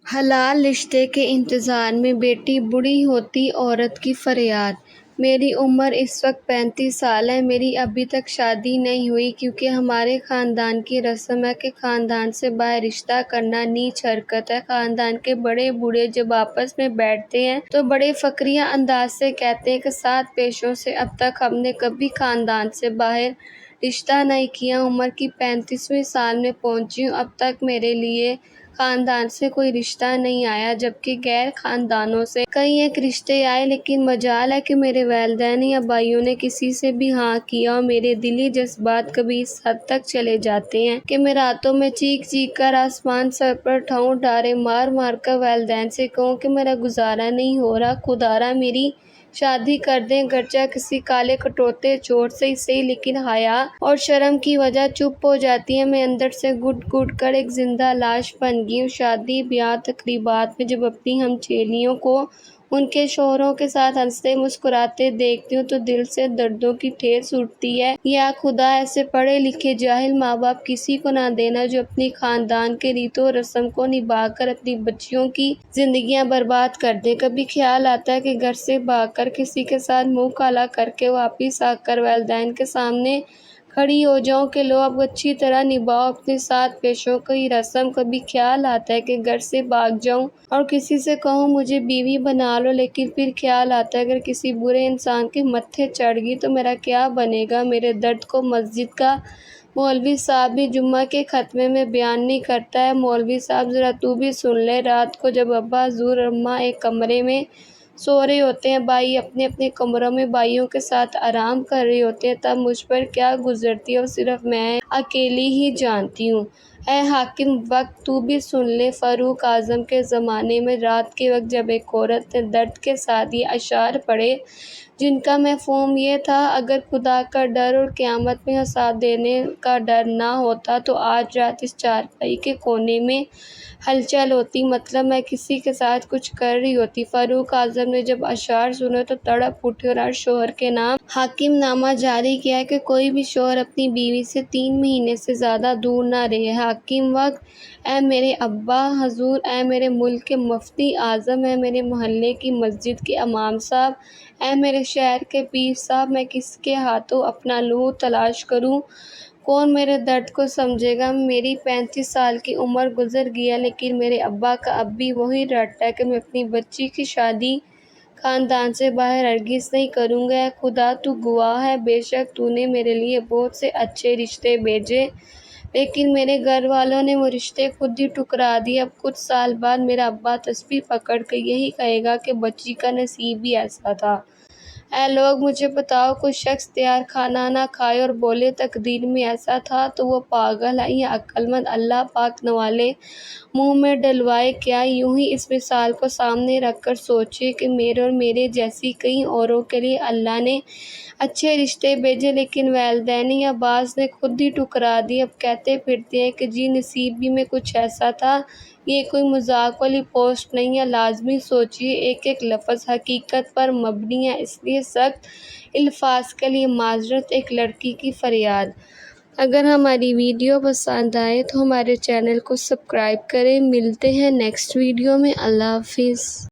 حلال رشتے کے انتظار میں بیٹی بوڑھی ہوتی عورت کی فریاد۔ میری عمر اس وقت 35 سال ہے۔ میری ابھی تک شادی نہیں ہوئی کیونکہ ہمارے خاندان کی رسم ہے کہ خاندان سے باہر رشتہ کرنا نیچ حرکت ہے۔ خاندان کے بڑے بوڑھے جب آپس میں بیٹھتے ہیں تو بڑے فخریہ انداز سے کہتے ہیں کہ 7 پیشوں سے اب تک ہم نے کبھی خاندان سے باہر رشتہ نہیں کیا۔ عمر کی 35ویں سال میں پہنچی ہوں، اب تک میرے لیے خاندان سے کوئی رشتہ نہیں آیا، جبکہ غیر خاندانوں سے کئی ایک رشتے آئے، لیکن مجال ہے کہ میرے والدین یا بھائیوں نے کسی سے بھی ہاں کیا اور میرے دلی جذبات کبھی اس حد تک چلے جاتے ہیں کہ میں راتوں میں چیخ چیخ کر آسمان سر پر اٹھاؤں، ڈارے مار مار کر والدین سے کہوں کہ میرا گزارا نہیں ہو رہا، خدارا میری شادی کر دیں، گرچہ کسی کالے کٹوتے چور سے ہی صحیح، لیکن حیا اور شرم کی وجہ چپ ہو جاتی ہے۔ میں اندر سے گھٹ گھٹ کر ایک زندہ لاش بن گئی ہوں۔ شادی بیاہ تقریبات میں جب اپنی ہمچیلیوں کو ان کے شوہروں کے ساتھ ہنستے مسکراتے دیکھتی ہوں تو دل سے دردوں کی ٹھیس اٹھتی ہے۔ یا خدا، ایسے پڑھے لکھے جاہل ماں باپ کسی کو نہ دینا جو اپنی خاندان کے ریت و رسم کو نبھا کر اپنی بچیوں کی زندگیاں برباد کر دیں۔ کبھی خیال آتا ہے کہ گھر سے بھاگ کر کسی کے ساتھ منہ کالا کر کے واپس آ کر والدین کے سامنے کھڑی ہو جاؤں کہ لو اب اچھی طرح نبھاؤ اپنے 7 پیشوں کی رسم۔ کبھی خیال آتا ہے کہ گھر سے بھاگ جاؤں اور کسی سے کہوں مجھے بیوی بنا لو، لیکن پھر خیال آتا ہے اگر کسی برے انسان کے متھے چڑھ گئی تو میرا کیا بنے گا۔ میرے درد کو مسجد کا مولوی صاحب بھی جمعہ کے خطبے میں بیان نہیں کرتا ہے۔ مولوی صاحب ذرا تو بھی سن لے، رات کو جب ابا حضور اور اماں ایک کمرے میں سو رہے ہوتے ہیں، بھائی اپنے اپنے کمروں میں بھائیوں کے ساتھ آرام کر رہے ہوتے ہیں، تب مجھ پر کیا گزرتی ہے وہ صرف میں اکیلی ہی جانتی ہوں۔ اے حاکم وقت، تو بھی سن لے۔ فاروق اعظم کے زمانے میں رات کے وقت جب ایک عورت نے درد کے ساتھ یہ اشعار پڑھے جن کا مفہوم یہ تھا، اگر خدا کا ڈر اور قیامت میں حساب دینے کا ڈر نہ ہوتا تو آج رات اس چارپائی کے کونے میں ہلچل ہوتی، مطلب میں کسی کے ساتھ کچھ کر رہی ہوتی۔ فاروق اعظم نے جب اشعار سنے تو تڑپ اٹھے اور ہر شوہر کے نام حاکم نامہ جاری کیا کہ کوئی بھی شوہر اپنی بیوی سے 3 مہینے سے زیادہ دور نہ رہے۔ حاکم وقت، اے میرے ابا حضور، اے میرے ملک کے مفتی اعظم، اے میرے محلے کی مسجد کے امام صاحب، اے میرے شہر کے پیر صاحب، میں کس کے ہاتھوں اپنا لہو تلاش کروں؟ کون میرے درد کو سمجھے گا؟ میری 35 سال کی عمر گزر گئی ہے، لیکن میرے ابا کا اب بھی وہی رٹ ہے کہ میں اپنی بچی کی شادی خاندان سے باہر ہرگز نہیں کروں گا۔ اے خدا، تو گواہ ہے، بے شک تو نے میرے لیے بہت سے اچھے رشتے بھیجے، لیکن میرے گھر والوں نے وہ رشتے خود ہی ٹھکرا دیے۔ اب کچھ سال بعد میرا ابا تسبیح پکڑ کر یہی کہے گا کہ بچی کا نصیب ہی ایسا تھا۔ اے لوگ، مجھے بتاؤ، کوئی شخص تیار کھانا نہ کھائے اور بولے تقدیر میں ایسا تھا تو وہ پاگل ہے یا عقل مند؟ اللہ پاک نوالے منہ میں ڈلوائے، کیا یوں ہی اس مثال کو سامنے رکھ کر سوچے کہ میرے اور میرے جیسی کئی اوروں کے لیے اللہ نے اچھے رشتے بھیجے لیکن والدین یا بعض نے خود ہی ٹھکرا دیے۔ اب کہتے پھرتے ہیں کہ جی نصیب ہی میں کچھ ایسا تھا۔ یہ کوئی مذاق والی پوسٹ نہیں ہے، لازمی سوچیے، ایک ایک لفظ حقیقت پر مبنی ہے، اس لیے سخت الفاظ کے لیے معذرت۔ ایک لڑکی کی فریاد۔ اگر ہماری ویڈیو پسند آئے تو ہمارے چینل کو سبسکرائب کریں۔ ملتے ہیں نیکسٹ ویڈیو میں۔ اللہ حافظ۔